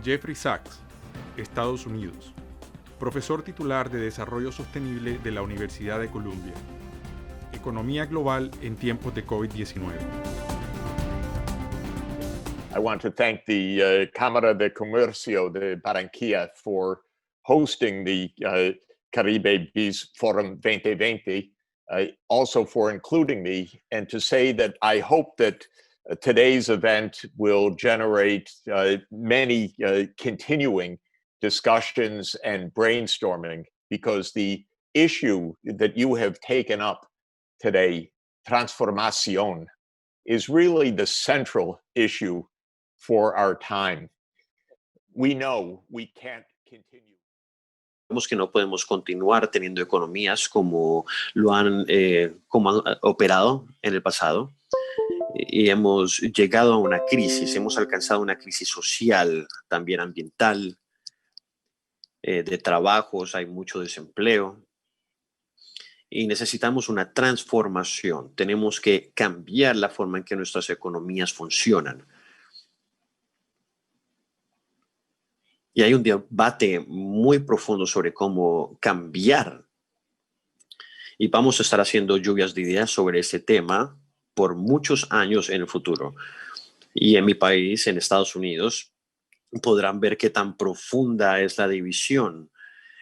Jeffrey Sachs, Estados Unidos. Profesor titular de Desarrollo Sostenible de la Universidad de Columbia. Economía global en tiempos de COVID-19. I want to thank the Cámara de Comercio de Barranquilla for hosting the Caribe Bees Forum 2020, also for including me, and to say that I hope that today's event will generate many continuing discussions and brainstorming, because the issue that you have taken up today, transformación, is really the central issue for our time. We know we can't continue. Sabemos que no podemos continuar teniendo economías como han operado en el pasado, y hemos llegado a una crisis, hemos alcanzado una crisis social, también ambiental, de trabajos, hay mucho desempleo y necesitamos una transformación. Tenemos que cambiar la forma en que nuestras economías funcionan. Y hay un debate muy profundo sobre cómo cambiar. Y vamos a estar haciendo lluvias de ideas sobre ese tema por muchos años en el futuro. Y en mi país, en Estados Unidos, podrán ver qué tan profunda es la división.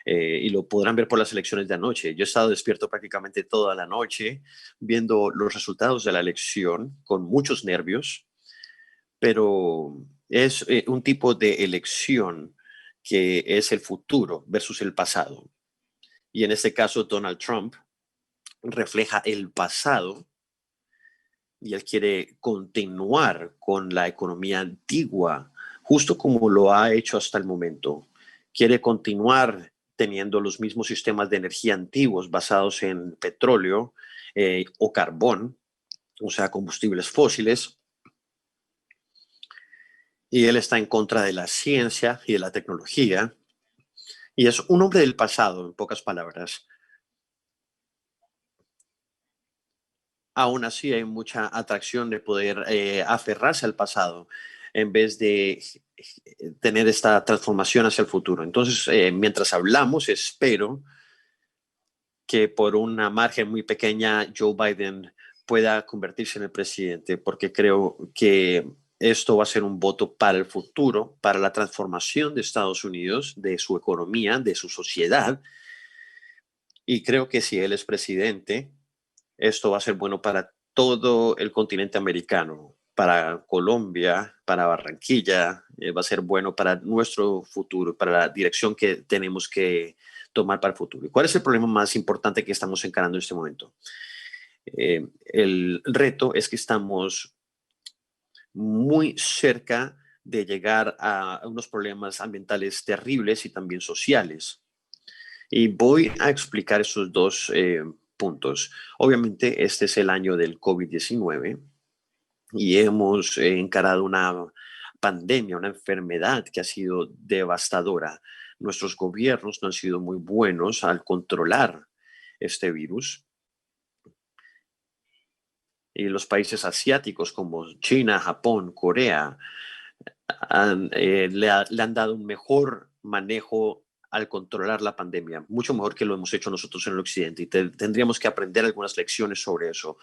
Y lo podrán ver por las elecciones de anoche. Yo he estado despierto prácticamente toda la noche viendo los resultados de la elección con muchos nervios, pero es un tipo de elección que es el futuro versus el pasado. Y en este caso, Donald Trump refleja el pasado y él quiere continuar con la economía antigua, justo como lo ha hecho hasta el momento. Quiere continuar teniendo los mismos sistemas de energía antiguos basados en petróleo o carbón, o sea, combustibles fósiles. Y él está en contra de la ciencia y de la tecnología. Y es un hombre del pasado, en pocas palabras. Aún así hay mucha atracción de poder aferrarse al pasado en vez de tener esta transformación hacia el futuro. Entonces, mientras hablamos, espero que por una margen muy pequeña Joe Biden pueda convertirse en el presidente, porque creo que esto va a ser un voto para el futuro, para la transformación de Estados Unidos, de su economía, de su sociedad. Y creo que si él es presidente, esto va a ser bueno para todo el continente americano, para Colombia, para Barranquilla, va a ser bueno para nuestro futuro, para la dirección que tenemos que tomar para el futuro. ¿Y cuál es el problema más importante que estamos encarando en este momento? El reto es que estamos muy cerca de llegar a unos problemas ambientales terribles y también sociales. Y voy a explicar esos dos puntos. Obviamente, este es el año del COVID-19 y hemos encarado una pandemia, una enfermedad que ha sido devastadora. Nuestros gobiernos no han sido muy buenos al controlar este virus. Y los países asiáticos como China, Japón, Corea le han dado un mejor manejo al controlar la pandemia, mucho mejor que lo hemos hecho nosotros en el occidente. Y tendríamos que aprender algunas lecciones sobre eso,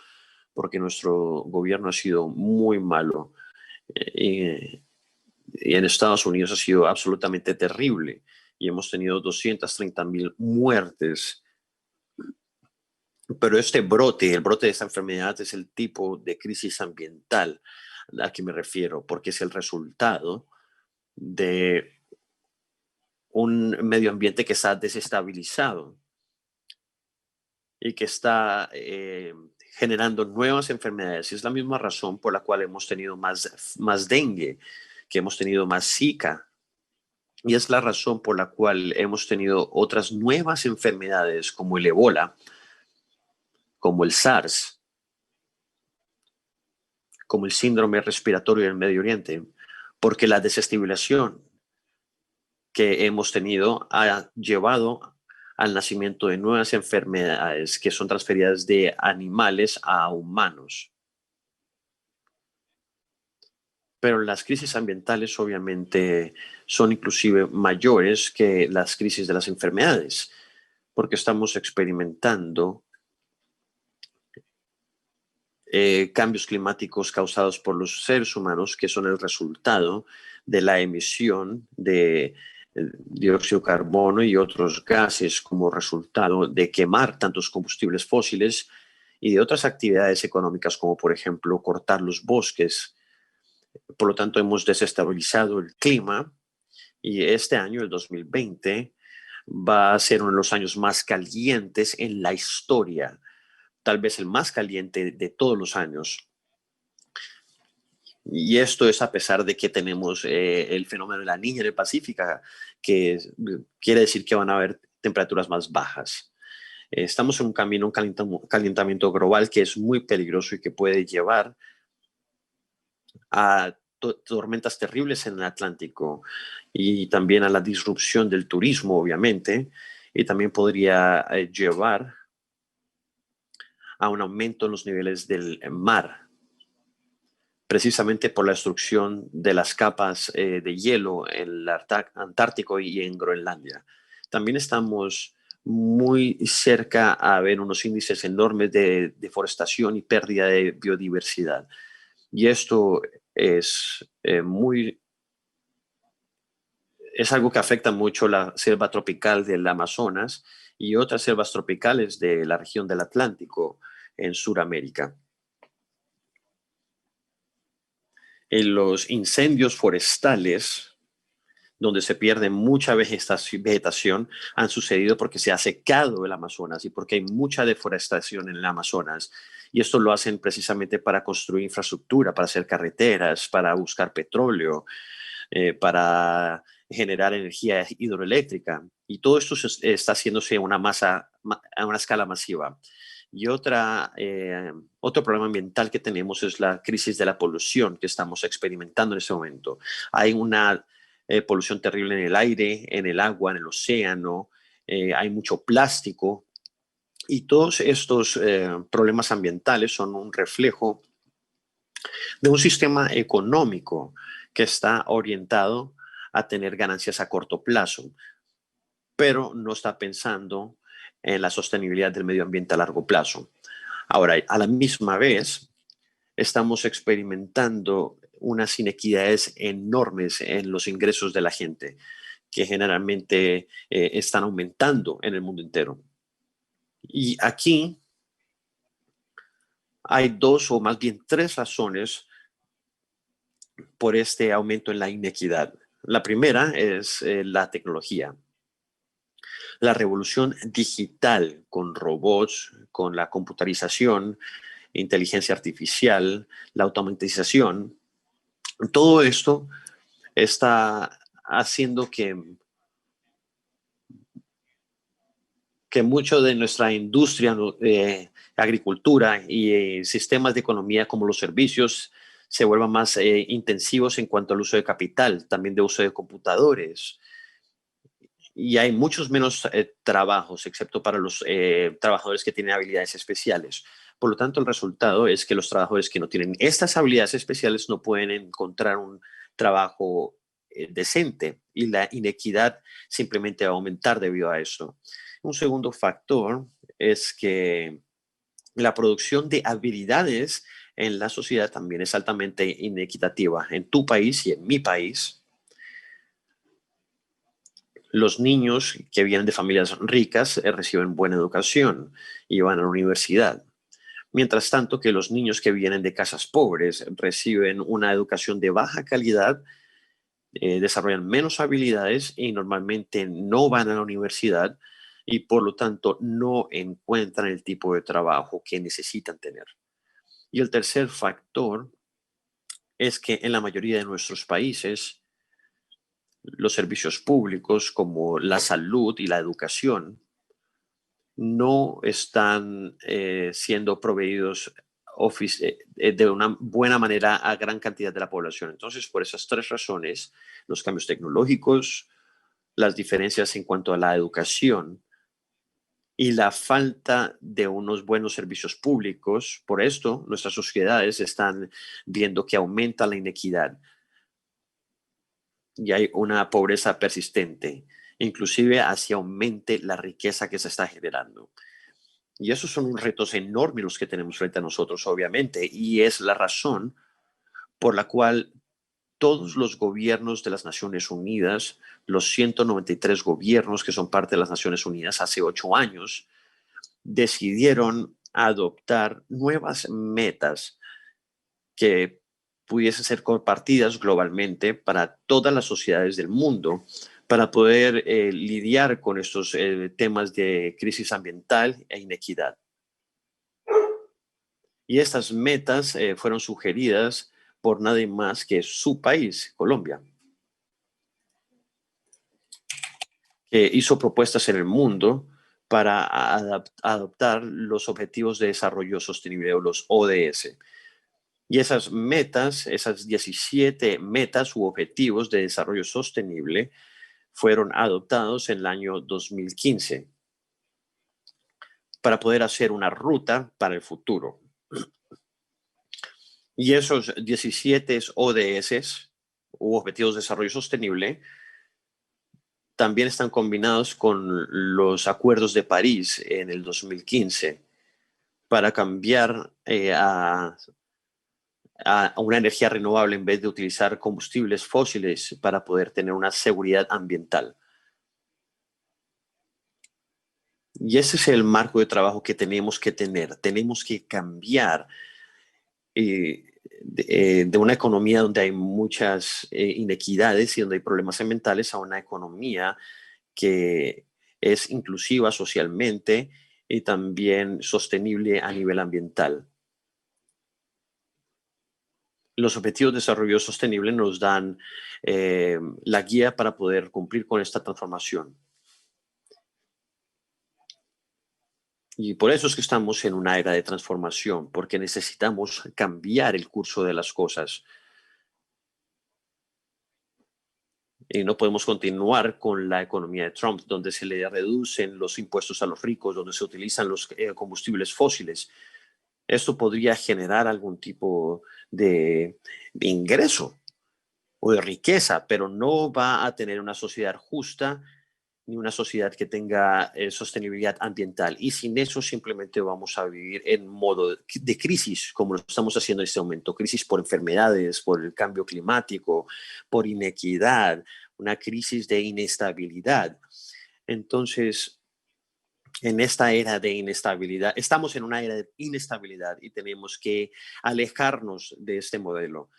porque nuestro gobierno ha sido muy malo. Y en Estados Unidos ha sido absolutamente terrible. Y hemos tenido 230,000 muertes. Pero este brote, el brote de esta enfermedad es el tipo de crisis ambiental a que me refiero, porque es el resultado de un medio ambiente que está desestabilizado y que está generando nuevas enfermedades. Y es la misma razón por la cual hemos tenido más dengue, que hemos tenido más Zika. Y es la razón por la cual hemos tenido otras nuevas enfermedades como el Ébola, como el SARS, como el síndrome respiratorio del Medio Oriente, porque la desestabilización que hemos tenido ha llevado al nacimiento de nuevas enfermedades que son transferidas de animales a humanos. Pero las crisis ambientales obviamente son inclusive mayores que las crisis de las enfermedades, porque estamos experimentando cambios climáticos causados por los seres humanos, que son el resultado de la emisión de dióxido de carbono y otros gases como resultado de quemar tantos combustibles fósiles y de otras actividades económicas como por ejemplo cortar los bosques. Por lo tanto, hemos desestabilizado el clima y este año, el 2020, va a ser uno de los años más calientes en la historia, tal vez el más caliente de todos los años. Y esto es a pesar de que tenemos el fenómeno de la Niña en el Pacífico, que quiere decir que van a haber temperaturas más bajas. Estamos en un camino, un calentamiento global que es muy peligroso y que puede llevar a tormentas terribles en el Atlántico y también a la disrupción del turismo, obviamente, y también podría llevar a un aumento en los niveles del mar, precisamente por la destrucción de las capas de hielo en el Antártico y en Groenlandia. También estamos muy cerca a ver unos índices enormes de deforestación y pérdida de biodiversidad. Y esto es es algo que afecta mucho la selva tropical del Amazonas y otras selvas tropicales de la región del Atlántico en Sudamérica. En los incendios forestales, donde se pierde mucha vegetación, han sucedido porque se ha secado el Amazonas y porque hay mucha deforestación en el Amazonas. Y esto lo hacen precisamente para construir infraestructura, para hacer carreteras, para buscar petróleo, para generar energía hidroeléctrica. Y todo esto está haciéndose a una escala masiva. Y otro problema ambiental que tenemos es la crisis de la polución que estamos experimentando en este momento. Hay una polución terrible en el aire, en el agua, en el océano, hay mucho plástico y todos estos problemas ambientales son un reflejo de un sistema económico que está orientado a tener ganancias a corto plazo, pero no está pensando en la sostenibilidad del medio ambiente a largo plazo. Ahora, a la misma vez, estamos experimentando unas inequidades enormes en los ingresos de la gente, que generalmente están aumentando en el mundo entero. Y aquí hay dos o más bien tres razones por este aumento en la inequidad. La primera es la tecnología. La revolución digital con robots, con la computarización, inteligencia artificial, la automatización, todo esto está haciendo que mucho de nuestra industria, agricultura y sistemas de economía como los servicios se vuelvan más intensivos en cuanto al uso de capital, también de uso de computadores. Y hay muchos menos trabajos, excepto para los trabajadores que tienen habilidades especiales. Por lo tanto, el resultado es que los trabajadores que no tienen estas habilidades especiales no pueden encontrar un trabajo decente y la inequidad simplemente va a aumentar debido a esto. Un segundo factor es que la producción de habilidades en la sociedad también es altamente inequitativa. En tu país y en mi país, los niños que vienen de familias ricas reciben buena educación y van a la universidad. Mientras tanto que los niños que vienen de casas pobres reciben una educación de baja calidad, desarrollan menos habilidades y normalmente no van a la universidad y por lo tanto no encuentran el tipo de trabajo que necesitan tener. Y el tercer factor es que en la mayoría de nuestros países, los servicios públicos como la salud y la educación no están siendo proveídos de una buena manera a gran cantidad de la población. Entonces, por esas tres razones, los cambios tecnológicos, las diferencias en cuanto a la educación y la falta de unos buenos servicios públicos. Por esto, nuestras sociedades están viendo que aumenta la inequidad y hay una pobreza persistente, inclusive así aumente la riqueza que se está generando. Y esos son unos retos enormes los que tenemos frente a nosotros, obviamente, y es la razón por la cual todos los gobiernos de las Naciones Unidas, los 193 gobiernos que son parte de las Naciones Unidas hace 8 años, decidieron adoptar nuevas metas que pudiesen ser compartidas globalmente para todas las sociedades del mundo para poder lidiar con estos temas de crisis ambiental e inequidad. Y estas metas fueron sugeridas por nadie más que su país, Colombia, que hizo propuestas en el mundo para adoptar los Objetivos de Desarrollo Sostenible o los ODS. Y esas metas, esas 17 metas u objetivos de desarrollo sostenible fueron adoptados en el año 2015 para poder hacer una ruta para el futuro. Y esos 17 ODS u Objetivos de Desarrollo Sostenible también están combinados con los acuerdos de París en el 2015 para cambiar a una energía renovable en vez de utilizar combustibles fósiles para poder tener una seguridad ambiental. Y ese es el marco de trabajo que tenemos que tener. Tenemos que cambiar de una economía donde hay muchas inequidades y donde hay problemas ambientales a una economía que es inclusiva socialmente y también sostenible a nivel ambiental. Los Objetivos de Desarrollo Sostenible nos dan la guía para poder cumplir con esta transformación. Y por eso es que estamos en una era de transformación, porque necesitamos cambiar el curso de las cosas. Y no podemos continuar con la economía de Trump, donde se le reducen los impuestos a los ricos, donde se utilizan los combustibles fósiles. Esto podría generar algún tipo de ingreso o de riqueza, pero no va a tener una sociedad justa ni una sociedad que tenga sostenibilidad ambiental. Y sin eso simplemente vamos a vivir en modo de crisis, como lo estamos haciendo en este momento. Crisis por enfermedades, por el cambio climático, por inequidad, una crisis de inestabilidad. Entonces, en esta era de inestabilidad, estamos en una era de inestabilidad y tenemos que alejarnos de este modelo.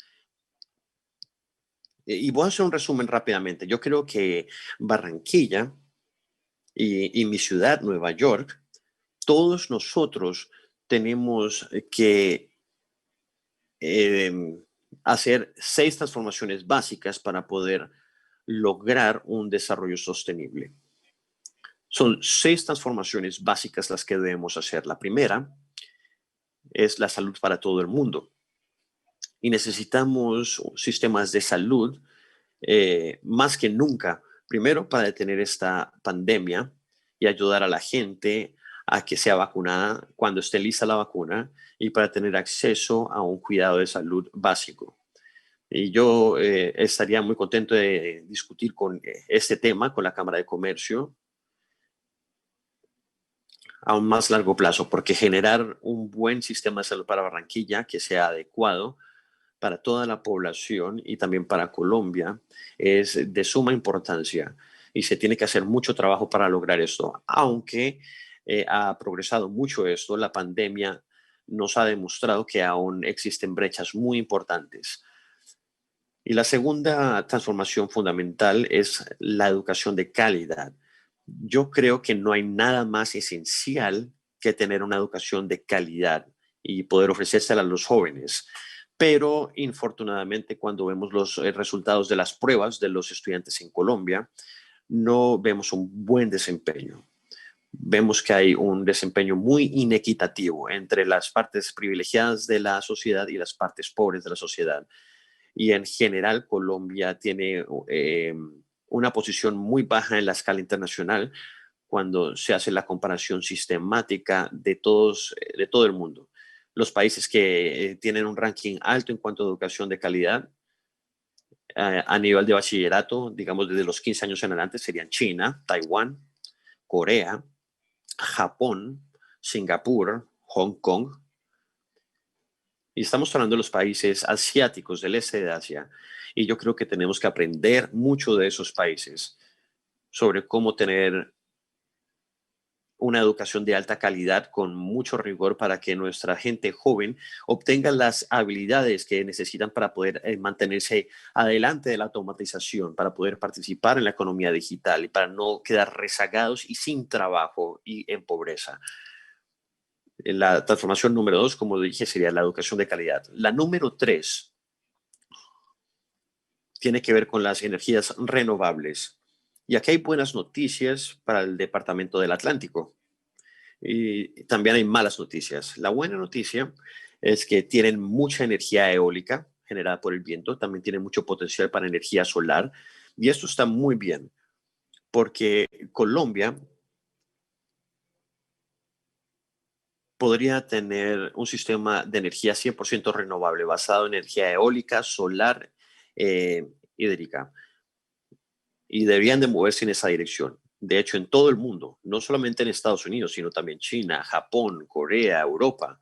Y voy a hacer un resumen rápidamente. Yo creo que Barranquilla y mi ciudad, Nueva York, todos nosotros tenemos que hacer 6 transformaciones básicas para poder lograr un desarrollo sostenible. Son 6 transformaciones básicas las que debemos hacer. La primera es la salud para todo el mundo. Y necesitamos sistemas de salud más que nunca, primero para detener esta pandemia y ayudar a la gente a que sea vacunada cuando esté lista la vacuna y para tener acceso a un cuidado de salud básico. Y yo estaría muy contento de discutir con este tema con la Cámara de Comercio a un más largo plazo, porque generar un buen sistema de salud para Barranquilla que sea adecuado para toda la población y también para Colombia es de suma importancia y se tiene que hacer mucho trabajo para lograr esto. Aunque ha progresado mucho esto, la pandemia nos ha demostrado que aún existen brechas muy importantes. Y la segunda transformación fundamental es la educación de calidad. Yo creo que no hay nada más esencial que tener una educación de calidad y poder ofrecérsela a los jóvenes. Pero infortunadamente cuando vemos los resultados de las pruebas de los estudiantes en Colombia, no vemos un buen desempeño. Vemos que hay un desempeño muy inequitativo entre las partes privilegiadas de la sociedad y las partes pobres de la sociedad. Y en general Colombia tiene una posición muy baja en la escala internacional cuando se hace la comparación sistemática de todo el mundo. Los países que tienen un ranking alto en cuanto a educación de calidad a nivel de bachillerato, digamos desde los 15 años en adelante, serían China, Taiwán, Corea, Japón, Singapur, Hong Kong. Y estamos hablando de los países asiáticos del este de Asia. Y yo creo que tenemos que aprender mucho de esos países sobre cómo tener una educación de alta calidad con mucho rigor para que nuestra gente joven obtenga las habilidades que necesitan para poder mantenerse adelante de la automatización, para poder participar en la economía digital y para no quedar rezagados y sin trabajo y en pobreza. La transformación número 2, como dije, sería la educación de calidad. La número 3 tiene que ver con las energías renovables. Y aquí hay buenas noticias para el Departamento del Atlántico. Y también hay malas noticias. La buena noticia es que tienen mucha energía eólica generada por el viento, también tienen mucho potencial para energía solar. Y esto está muy bien, porque Colombia podría tener un sistema de energía 100% renovable basado en energía eólica, solar, hídrica. Y deberían de moverse en esa dirección. De hecho, en todo el mundo, no solamente en Estados Unidos, sino también China, Japón, Corea, Europa,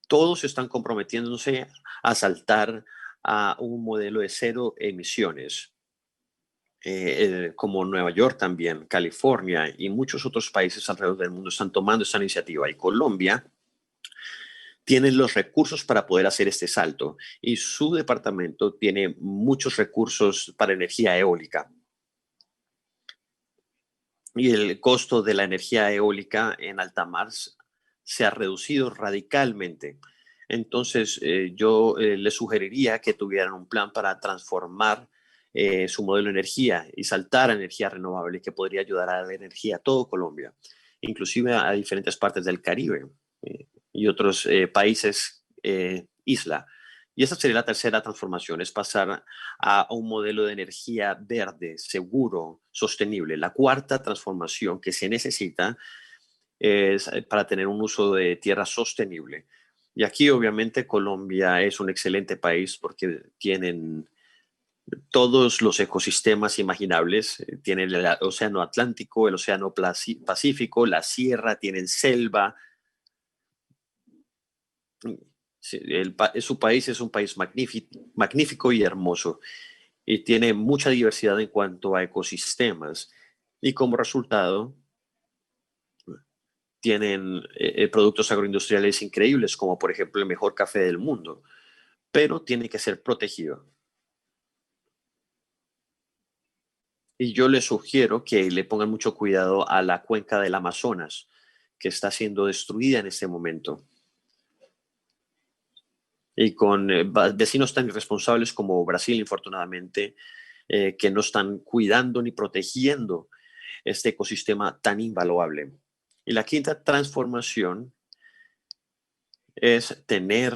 todos están comprometiéndose a saltar a un modelo de cero emisiones, como Nueva York también, California y muchos otros países alrededor del mundo están tomando esta iniciativa. Y Colombia tiene los recursos para poder hacer este salto y su departamento tiene muchos recursos para energía eólica. Y el costo de la energía eólica en alta mar se ha reducido radicalmente. Entonces, yo les sugeriría que tuvieran un plan para transformar su modelo de energía y saltar a energía renovable, que podría ayudar a la energía a todo Colombia, inclusive a diferentes partes del Caribe y otros países isla. Y esa sería la tercera transformación, es pasar a un modelo de energía verde, seguro, sostenible. La cuarta transformación que se necesita es para tener un uso de tierra sostenible. Y aquí obviamente Colombia es un excelente país porque tienen todos los ecosistemas imaginables. Tienen el océano Atlántico, el océano Pacífico, la sierra, tienen selva. Sí, su país es un país magnífico y hermoso y tiene mucha diversidad en cuanto a ecosistemas y como resultado tienen productos agroindustriales increíbles como por ejemplo el mejor café del mundo, pero tiene que ser protegido. Y yo les sugiero que le pongan mucho cuidado a la cuenca del Amazonas, que está siendo destruida en este momento. Y con vecinos tan irresponsables como Brasil, infortunadamente, que no están cuidando ni protegiendo este ecosistema tan invaluable. Y la quinta transformación es tener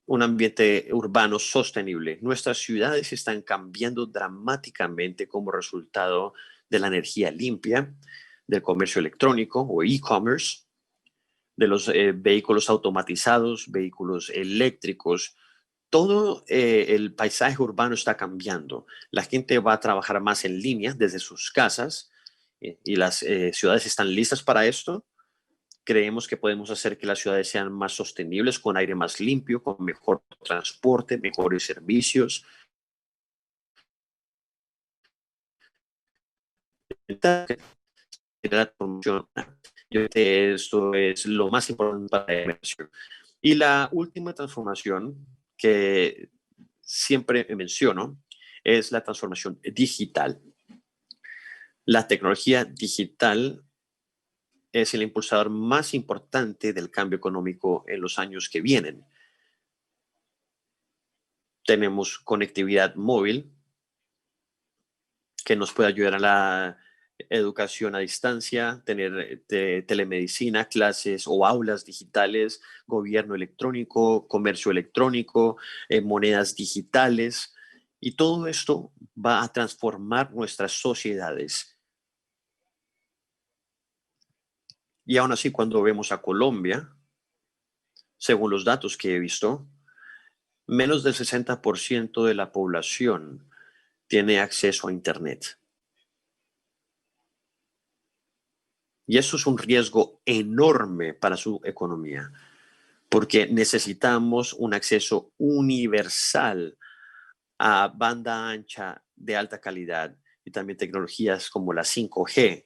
un ambiente urbano sostenible. Nuestras ciudades están cambiando dramáticamente como resultado de la energía limpia, del comercio electrónico o e-commerce, de los vehículos automatizados, vehículos eléctricos. Todo el paisaje urbano está cambiando. La gente va a trabajar más en línea desde sus casas y las ciudades están listas para esto. Creemos que podemos hacer que las ciudades sean más sostenibles, con aire más limpio, con mejor transporte, mejores servicios. Esto es lo más importante para la inversión. Y la última transformación que siempre menciono es la transformación digital. La tecnología digital es el impulsador más importante del cambio económico en los años que vienen. Tenemos conectividad móvil que nos puede ayudar a la educación a distancia, tener telemedicina, clases o aulas digitales, gobierno electrónico, comercio electrónico, monedas digitales. Y todo esto va a transformar nuestras sociedades. Y aún así, cuando vemos a Colombia, según los datos que he visto, menos del 60% de la población tiene acceso a Internet. Y eso es un riesgo enorme para su economía, porque necesitamos un acceso universal a banda ancha de alta calidad y también tecnologías como la 5G,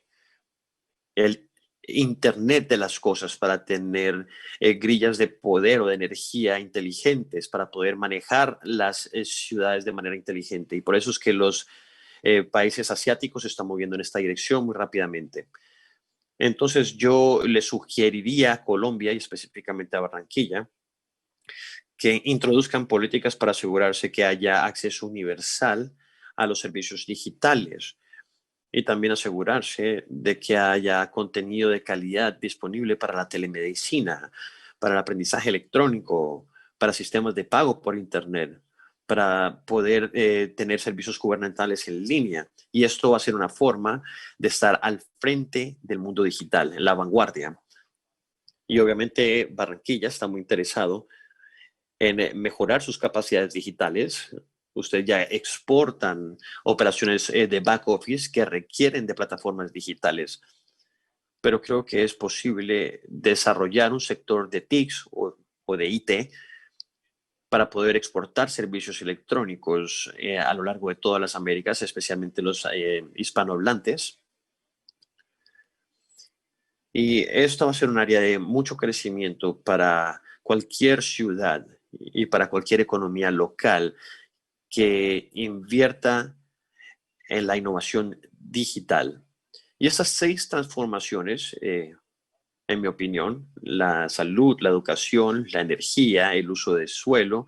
el Internet de las cosas para tener grillas de poder o de energía inteligentes para poder manejar las ciudades de manera inteligente. Y por eso es que los países asiáticos se están moviendo en esta dirección muy rápidamente. Entonces yo le sugeriría a Colombia y específicamente a Barranquilla que introduzcan políticas para asegurarse que haya acceso universal a los servicios digitales y también asegurarse de que haya contenido de calidad disponible para la telemedicina, para el aprendizaje electrónico, para sistemas de pago por Internet, para poder tener servicios gubernamentales en línea. Y esto va a ser una forma de estar al frente del mundo digital, en la vanguardia. Y obviamente Barranquilla está muy interesado en mejorar sus capacidades digitales. Ustedes ya exportan operaciones de back office que requieren de plataformas digitales, pero creo que es posible desarrollar un sector de TICs o de IT para poder exportar servicios electrónicos a lo largo de todas las Américas, especialmente los hispanohablantes. Y esto va a ser un área de mucho crecimiento para cualquier ciudad y para cualquier economía local que invierta en la innovación digital. Y estas 6 transformaciones, en mi opinión, la salud, la educación, la energía, el uso de suelo,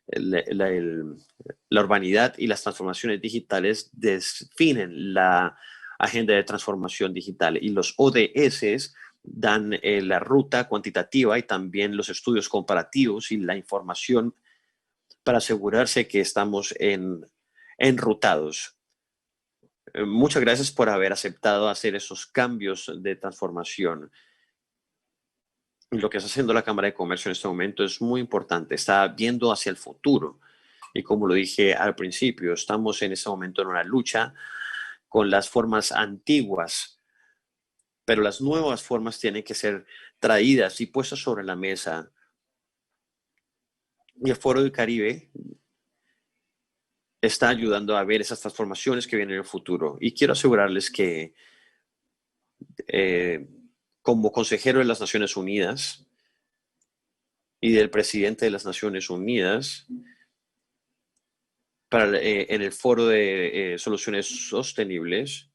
la urbanidad y las transformaciones digitales definen la agenda de transformación digital. Y los ODS dan la ruta cuantitativa y también los estudios comparativos y la información para asegurarse que estamos enrutados. Muchas gracias por haber aceptado hacer esos cambios de transformación. Lo que está haciendo la Cámara de Comercio en este momento es muy importante. Está viendo hacia el futuro. Y como lo dije al principio, estamos en este momento en una lucha con las formas antiguas, pero las nuevas formas tienen que ser traídas y puestas sobre la mesa. Y el Foro del Caribe está ayudando a ver esas transformaciones que vienen en el futuro. Y quiero asegurarles que como consejero de las Naciones Unidas y del presidente de las Naciones Unidas, en el Foro de Soluciones Sostenibles,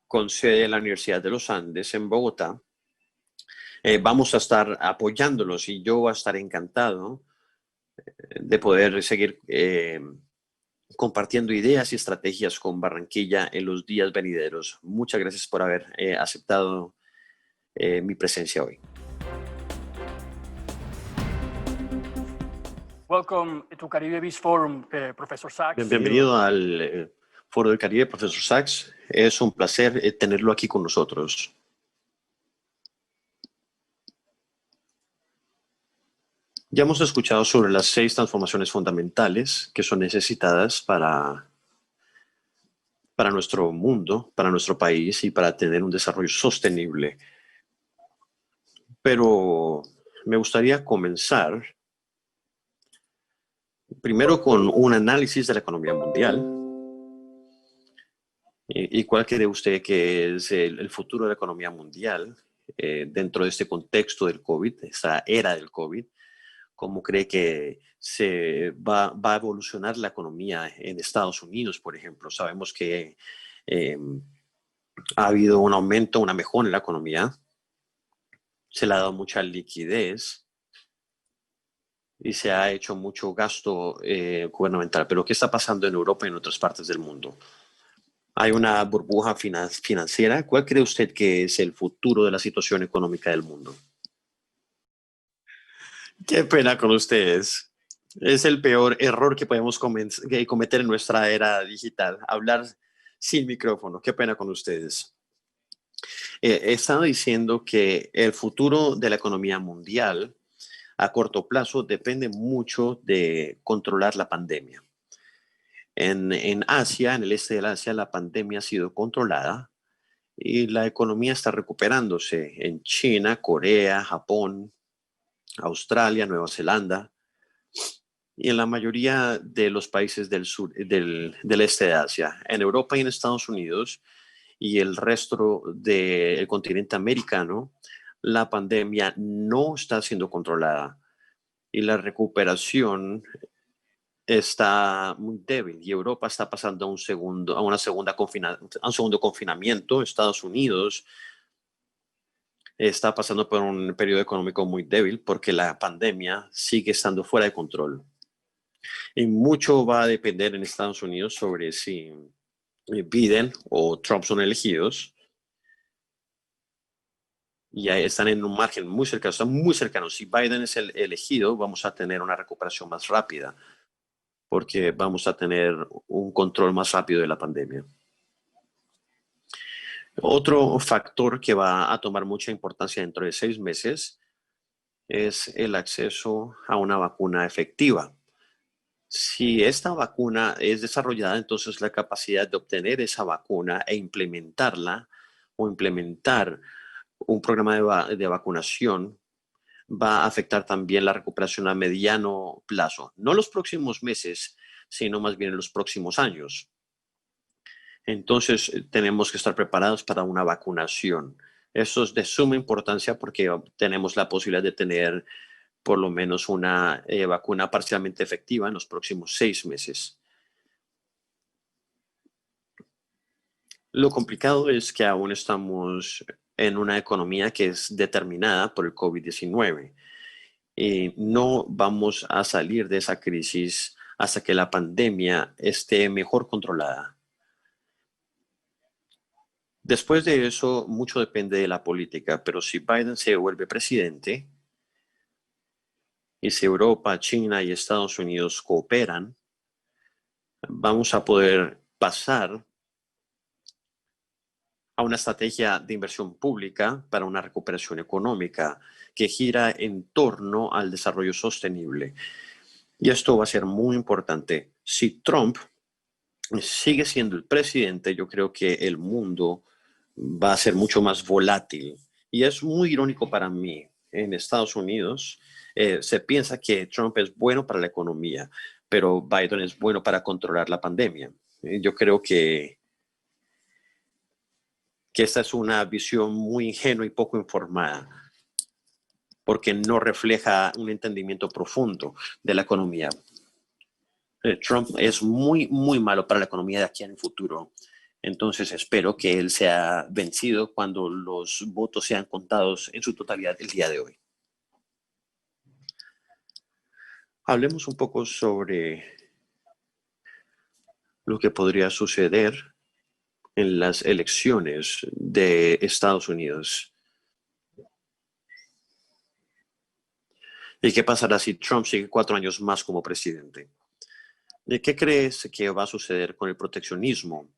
con sede en la Universidad de los Andes en Bogotá, vamos a estar apoyándolos y yo voy a estar encantado de poder seguir compartiendo ideas y estrategias con Barranquilla en los días venideros. Muchas gracias por haber aceptado mi presencia hoy. Welcome to Caribe Biz Forum, Professor Sachs. Bienvenido al Foro del Caribe, profesor Sachs. Es un placer tenerlo aquí con nosotros. Ya hemos escuchado sobre las 6 transformaciones fundamentales que son necesitadas para nuestro mundo, para nuestro país y para tener un desarrollo sostenible. Pero me gustaría comenzar primero con un análisis de la economía mundial. ¿Y cuál cree usted que es el futuro de la economía mundial dentro de este contexto del COVID, esta era del COVID? ¿Cómo cree que se va a evolucionar la economía en Estados Unidos, por ejemplo? Sabemos que ha habido un aumento, una mejora en la economía. Se le ha dado mucha liquidez y se ha hecho mucho gasto gubernamental. Pero ¿qué está pasando en Europa y en otras partes del mundo? Hay una burbuja financiera. ¿Cuál cree usted que es el futuro de la situación económica del mundo? Qué pena con ustedes. Es el peor error que podemos cometer en nuestra era digital. Hablar sin micrófono. Qué pena con ustedes. He estado diciendo que el futuro de la economía mundial a corto plazo depende mucho de controlar la pandemia. En Asia, en el este de Asia, la pandemia ha sido controlada y la economía está recuperándose en China, Corea, Japón, Australia, Nueva Zelanda y en la mayoría de los países del sur, del este de Asia. En Europa y en Estados Unidos y el resto del continente americano, la pandemia no está siendo controlada y la recuperación está muy débil y Europa está pasando a un segundo confinamiento. Estados Unidos está pasando por un periodo económico muy débil porque la pandemia sigue estando fuera de control. Y mucho va a depender en Estados Unidos sobre si Biden o Trump son elegidos. Y están en un margen muy cercano, están muy cercanos. Si Biden es el elegido, vamos a tener una recuperación más rápida porque vamos a tener un control más rápido de la pandemia. Otro factor que va a tomar mucha importancia dentro de 6 meses es el acceso a una vacuna efectiva. Si esta vacuna es desarrollada, entonces la capacidad de obtener esa vacuna e implementarla o implementar un programa de vacunación va a afectar también la recuperación a mediano plazo. No los próximos meses, sino más bien en los próximos años. Entonces, tenemos que estar preparados para una vacunación. Eso es de suma importancia porque tenemos la posibilidad de tener por lo menos una vacuna parcialmente efectiva en los próximos 6 meses. Lo complicado es que aún estamos en una economía que es determinada por el COVID-19 y no vamos a salir de esa crisis hasta que la pandemia esté mejor controlada. Después de eso, mucho depende de la política, pero si Biden se vuelve presidente y si Europa, China y Estados Unidos cooperan, vamos a poder pasar a una estrategia de inversión pública para una recuperación económica que gira en torno al desarrollo sostenible. Y esto va a ser muy importante. Si Trump sigue siendo el presidente, yo creo que el mundo va a ser mucho más volátil. Y es muy irónico para mí. En Estados Unidos se piensa que Trump es bueno para la economía, pero Biden es bueno para controlar la pandemia. Yo creo que esta es una visión muy ingenua y poco informada, porque no refleja un entendimiento profundo de la economía. Trump es muy, muy malo para la economía de aquí en el futuro. Entonces espero que él sea vencido cuando los votos sean contados en su totalidad el día de hoy. Hablemos un poco sobre lo que podría suceder en las elecciones de Estados Unidos. ¿Y qué pasará si Trump sigue 4 años más como presidente? ¿Qué crees que va a suceder con el proteccionismo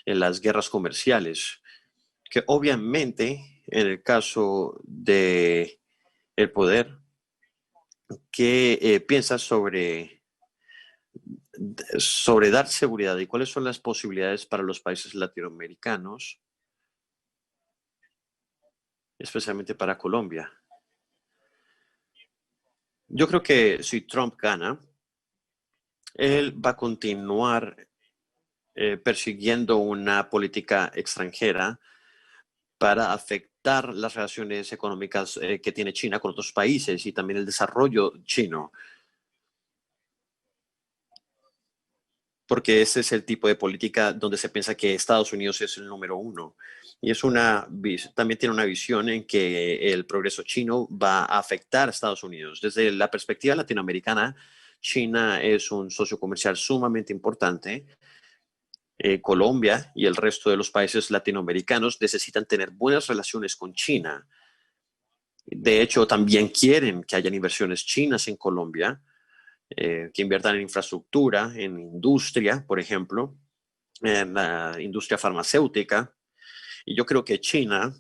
en las guerras comerciales? Que obviamente en el caso de el poder, ¿qué piensas sobre dar seguridad y cuáles son las posibilidades para los países latinoamericanos, especialmente para Colombia? Yo creo que si Trump gana, él va a continuar persiguiendo una política extranjera para afectar las relaciones económicas que tiene China con otros países y también el desarrollo chino. Porque ese es el tipo de política donde se piensa que Estados Unidos es el número 1. Y también tiene una visión en que el progreso chino va a afectar a Estados Unidos. Desde la perspectiva latinoamericana, China es un socio comercial sumamente importante. Colombia y el resto de los países latinoamericanos necesitan tener buenas relaciones con China. De hecho, también quieren que hayan inversiones chinas en Colombia, que inviertan en infraestructura, en industria, por ejemplo, en la industria farmacéutica. Y yo creo que China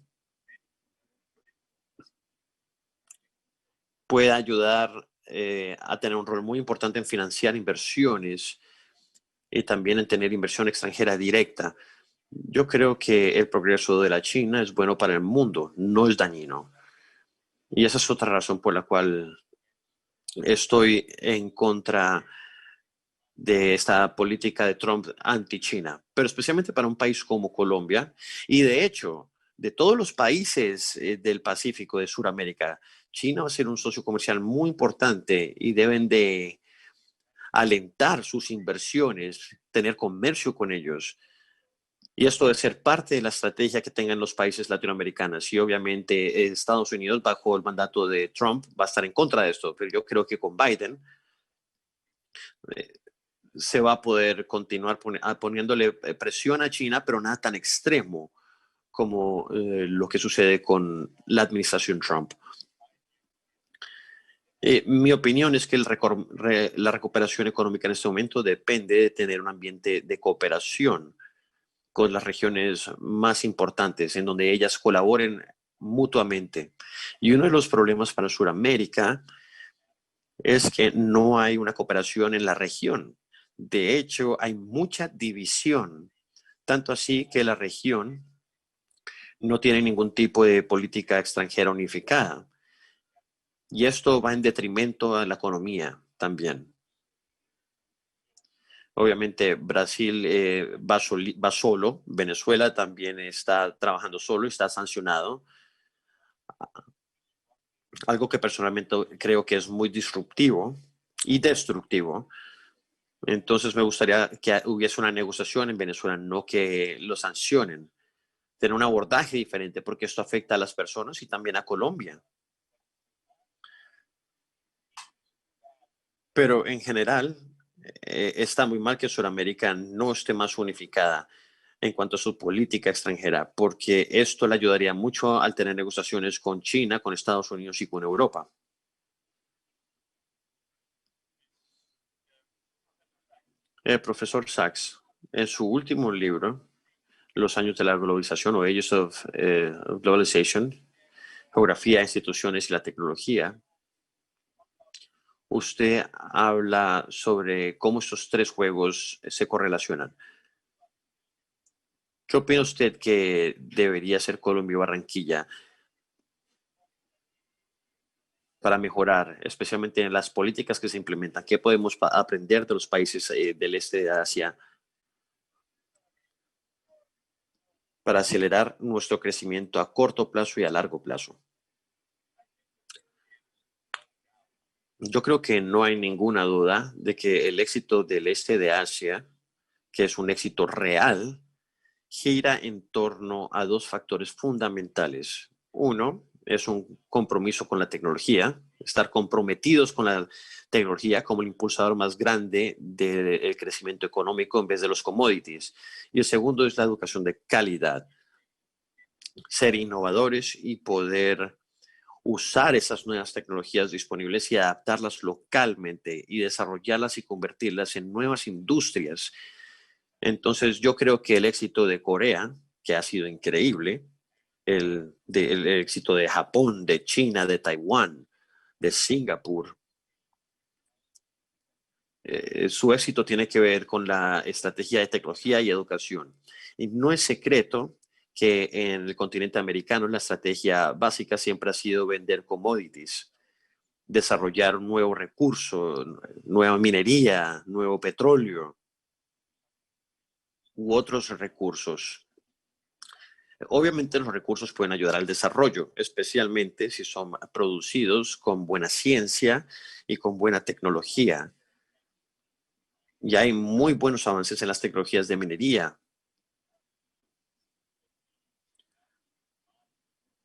puede ayudar a tener un rol muy importante en financiar inversiones y también en tener inversión extranjera directa. Yo creo que el progreso de la China es bueno para el mundo, no es dañino. Y esa es otra razón por la cual estoy en contra de esta política de Trump anti-China, pero especialmente para un país como Colombia. Y de hecho, de todos los países del Pacífico, de Sudamérica, China va a ser un socio comercial muy importante y deben de alentar sus inversiones, tener comercio con ellos. Y esto debe ser parte de la estrategia que tengan los países latinoamericanos. Y obviamente Estados Unidos, bajo el mandato de Trump, va a estar en contra de esto. Pero yo creo que con Biden se va a poder continuar poniéndole presión a China, pero nada tan extremo como lo que sucede con la administración Trump. Mi opinión es que la recuperación económica en este momento depende de tener un ambiente de cooperación con las regiones más importantes, en donde ellas colaboren mutuamente. Y uno de los problemas para Sudamérica es que no hay una cooperación en la región. De hecho, hay mucha división, tanto así que la región no tiene ningún tipo de política extranjera unificada. Y esto va en detrimento a la economía también. Obviamente Brasil va solo, Venezuela también está trabajando solo, está sancionado. Algo que personalmente creo que es muy disruptivo y destructivo. Entonces me gustaría que hubiese una negociación en Venezuela, no que lo sancionen. Tener un abordaje diferente porque esto afecta a las personas y también a Colombia. Pero en general está muy mal que Sudamérica no esté más unificada en cuanto a su política extranjera, porque esto le ayudaría mucho al tener negociaciones con China, con Estados Unidos y con Europa. El profesor Sachs, en su último libro, Los años de la globalización o Ages of Globalization, Geografía, Instituciones y la Tecnología, usted habla sobre cómo estos tres juegos se correlacionan. ¿Qué opina usted que debería ser Colombia y Barranquilla para mejorar, especialmente en las políticas que se implementan? ¿Qué podemos aprender de los países del este de Asia para acelerar nuestro crecimiento a corto plazo y a largo plazo? Yo creo que no hay ninguna duda de que el éxito del este de Asia, que es un éxito real, gira en torno a dos factores fundamentales. Uno es un compromiso con la tecnología, estar comprometidos con la tecnología como el impulsador más grande del crecimiento económico en vez de los commodities. Y el segundo es la educación de calidad, ser innovadores y poder usar esas nuevas tecnologías disponibles y adaptarlas localmente y desarrollarlas y convertirlas en nuevas industrias. Entonces, yo creo que el éxito de Corea, que ha sido increíble, el éxito de Japón, de China, de Taiwán, de Singapur, su éxito tiene que ver con la estrategia de tecnología y educación. Y no es secreto que en el continente americano la estrategia básica siempre ha sido vender commodities, desarrollar un nuevo recurso, nueva minería, nuevo petróleo u otros recursos. Obviamente los recursos pueden ayudar al desarrollo, especialmente si son producidos con buena ciencia y con buena tecnología. Ya hay muy buenos avances en las tecnologías de minería.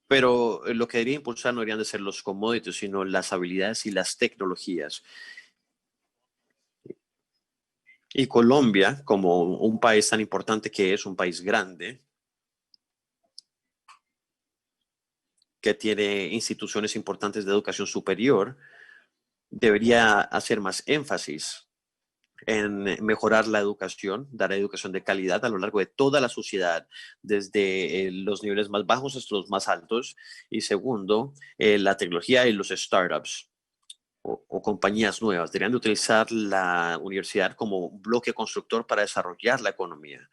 Pero lo que debería impulsar no deberían de ser los commodities, sino las habilidades y las tecnologías. Y Colombia, como un país tan importante que es, un país grande, que tiene instituciones importantes de educación superior, debería hacer más énfasis en mejorar la educación, dar educación de calidad a lo largo de toda la sociedad, desde los niveles más bajos hasta los más altos. Y segundo, la tecnología y los startups o compañías nuevas deberían de utilizar la universidad como bloque constructor para desarrollar la economía.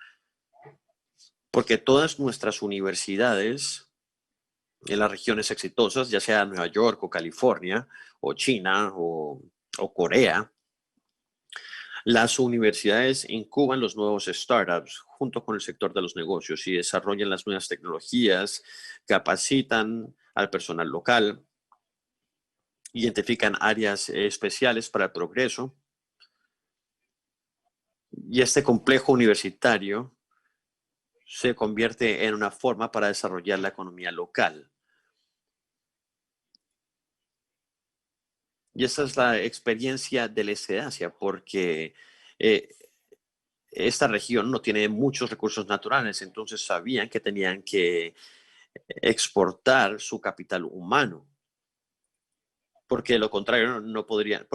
Porque todas nuestras universidades en las regiones exitosas, ya sea Nueva York o California o China o Corea, las universidades incuban los nuevos startups junto con el sector de los negocios y desarrollan las nuevas tecnologías, capacitan al personal local, identifican áreas especiales para el progreso. Y este complejo universitario se convierte en una forma para desarrollar la economía local. Y esa es la experiencia del este de Asia, porque esta región no tiene muchos recursos naturales, entonces sabían que tenían que exportar su capital humano, porque de lo contrario no podrían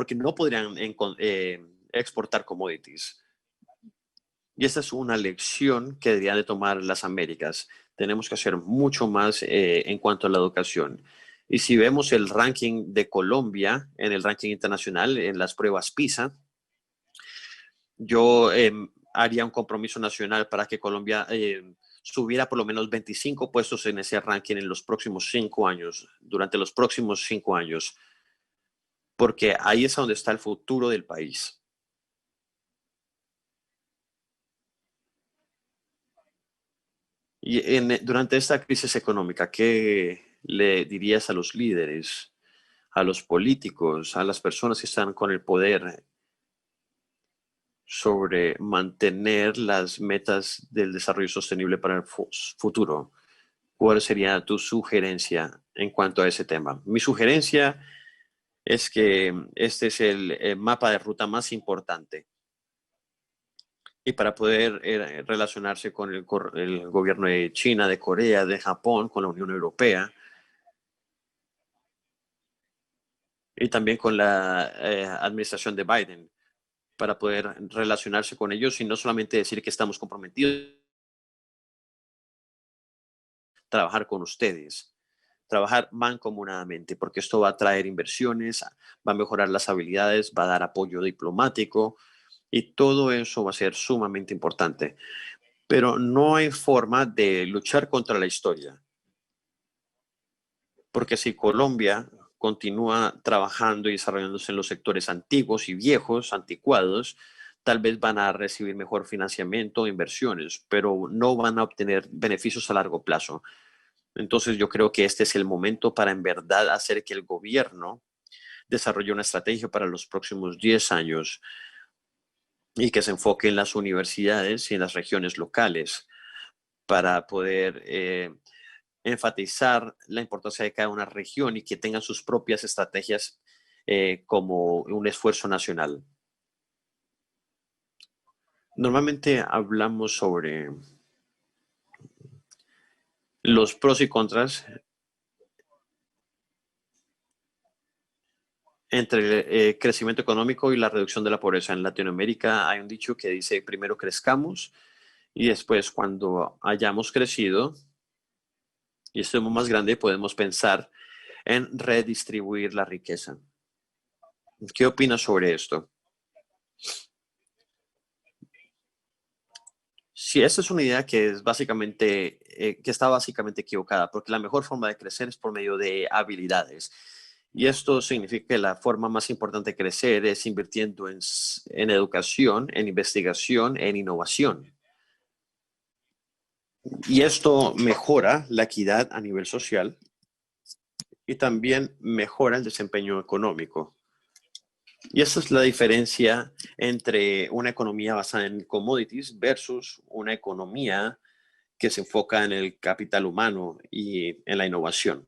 exportar commodities. Y esta es una lección que deberían de tomar las Américas. Tenemos que hacer mucho más en cuanto a la educación. Y si vemos el ranking de Colombia en el ranking internacional, en las pruebas PISA, yo haría un compromiso nacional para que Colombia subiera por lo menos 25 puestos en ese ranking en los próximos 5 años, durante los próximos 5 años, porque ahí es donde está el futuro del país. Y durante esta crisis económica, ¿qué le dirías a los líderes, a los políticos, a las personas que están con el poder sobre mantener las metas del desarrollo sostenible para el futuro? ¿Cuál sería tu sugerencia en cuanto a ese tema? Mi sugerencia es que este es el mapa de ruta más importante. Y para poder relacionarse con el gobierno de China, de Corea, de Japón, con la Unión Europea, y también con la administración de Biden, para poder relacionarse con ellos y no solamente decir que estamos comprometidos, trabajar con ustedes, trabajar mancomunadamente, porque esto va a traer inversiones, va a mejorar las habilidades, va a dar apoyo diplomático y todo eso va a ser sumamente importante. Pero no hay forma de luchar contra la historia, porque si Colombia continúa trabajando y desarrollándose en los sectores antiguos y viejos, anticuados, tal vez van a recibir mejor financiamiento, inversiones, pero no van a obtener beneficios a largo plazo. Entonces yo creo que este es el momento para en verdad hacer que el gobierno desarrolle una estrategia para los próximos 10 años y que se enfoque en las universidades y en las regiones locales para poder enfatizar la importancia de cada una región y que tengan sus propias estrategias como un esfuerzo nacional. Normalmente hablamos sobre los pros y contras entre el crecimiento económico y la reducción de la pobreza. En Latinoamérica hay un dicho que dice, primero crezcamos y después cuando hayamos crecido y estemos más grande, podemos pensar en redistribuir la riqueza. ¿Qué opinas sobre esto? Sí, esa es una idea que es básicamente, que está básicamente equivocada, porque la mejor forma de crecer es por medio de habilidades. Y esto significa que la forma más importante de crecer es invirtiendo en educación, en investigación, en innovación. Y esto mejora la equidad a nivel social y también mejora el desempeño económico. Y esa es la diferencia entre una economía basada en commodities versus una economía que se enfoca en el capital humano y en la innovación.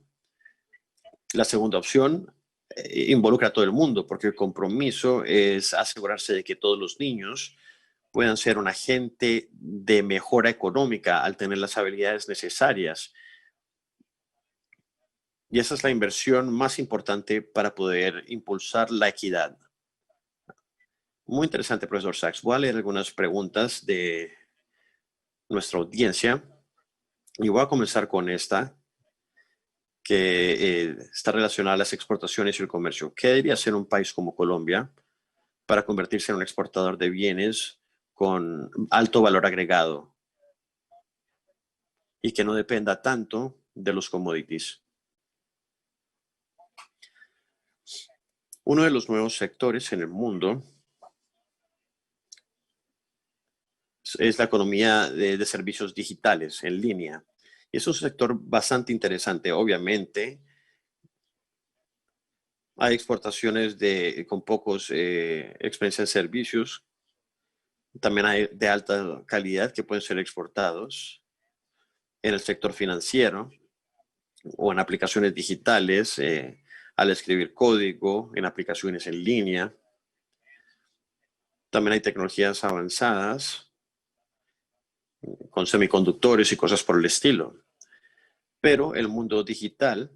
La segunda opción involucra a todo el mundo porque el compromiso es asegurarse de que todos los niños puedan ser un agente de mejora económica al tener las habilidades necesarias. Y esa es la inversión más importante para poder impulsar la equidad. Muy interesante, profesor Sachs. Voy a leer algunas preguntas de nuestra audiencia y voy a comenzar con esta, que está relacionada a las exportaciones y el comercio. ¿Qué debería hacer un país como Colombia para convertirse en un exportador de bienes con alto valor agregado y que no dependa tanto de los commodities? Uno de los nuevos sectores en el mundo es la economía de servicios digitales en línea. Y es un sector bastante interesante. Obviamente, hay exportaciones con pocos experiencia en servicios. También hay de alta calidad que pueden ser exportados en el sector financiero o en aplicaciones digitales, al escribir código, en aplicaciones en línea. También hay tecnologías avanzadas con semiconductores y cosas por el estilo. Pero el mundo digital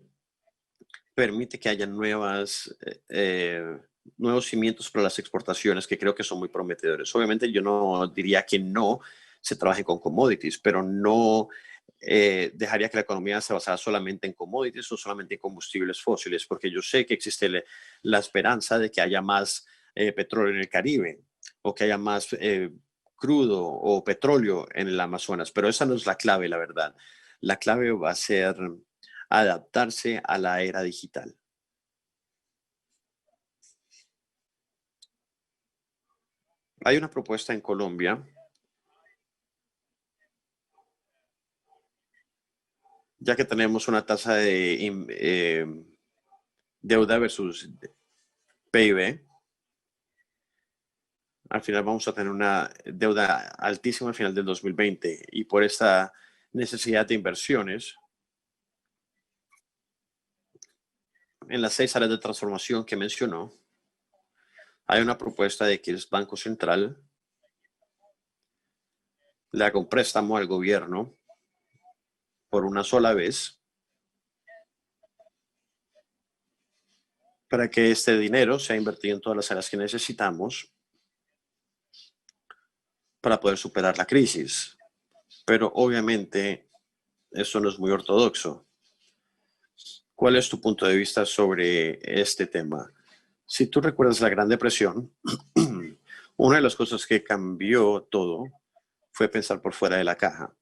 permite que haya nuevos cimientos para las exportaciones que creo que son muy prometedores. Obviamente yo no diría que no se trabaje con commodities, pero no dejaría que la economía se basara solamente en commodities o solamente en combustibles fósiles, porque yo sé que existe la esperanza de que haya más petróleo en el Caribe o que haya más crudo o petróleo en el Amazonas, pero esa no es la clave, la verdad. La clave va a ser adaptarse a la era digital. Hay una propuesta en Colombia ya que tenemos una tasa de deuda versus PIB. Al final vamos a tener una deuda altísima al final del 2020 y por esta necesidad de inversiones en las 6 áreas de transformación que mencionó, hay una propuesta de que el Banco Central le haga un préstamo al gobierno por una sola vez para que este dinero sea invertido en todas las áreas que necesitamos para poder superar la crisis. Pero obviamente eso no es muy ortodoxo. ¿Cuál es tu punto de vista sobre este tema? Si tú recuerdas la Gran Depresión, una de las cosas que cambió todo fue pensar por fuera de la caja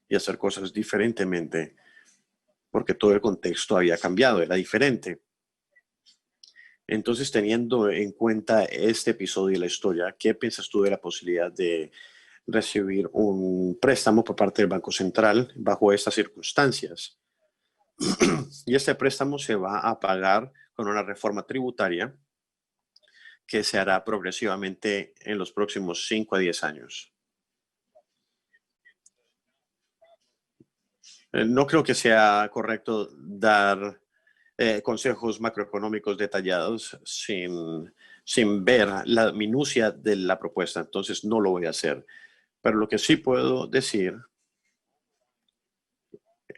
y hacer cosas diferentemente, porque todo el contexto había cambiado, era diferente. Entonces, teniendo en cuenta este episodio de la historia, ¿qué piensas tú de la posibilidad de recibir un préstamo por parte del Banco Central bajo estas circunstancias? Y este préstamo se va a pagar con una reforma tributaria que se hará progresivamente en los próximos 5 a 10 años. No creo que sea correcto dar consejos macroeconómicos detallados sin ver la minucia de la propuesta, entonces no lo voy a hacer. Pero lo que sí puedo decir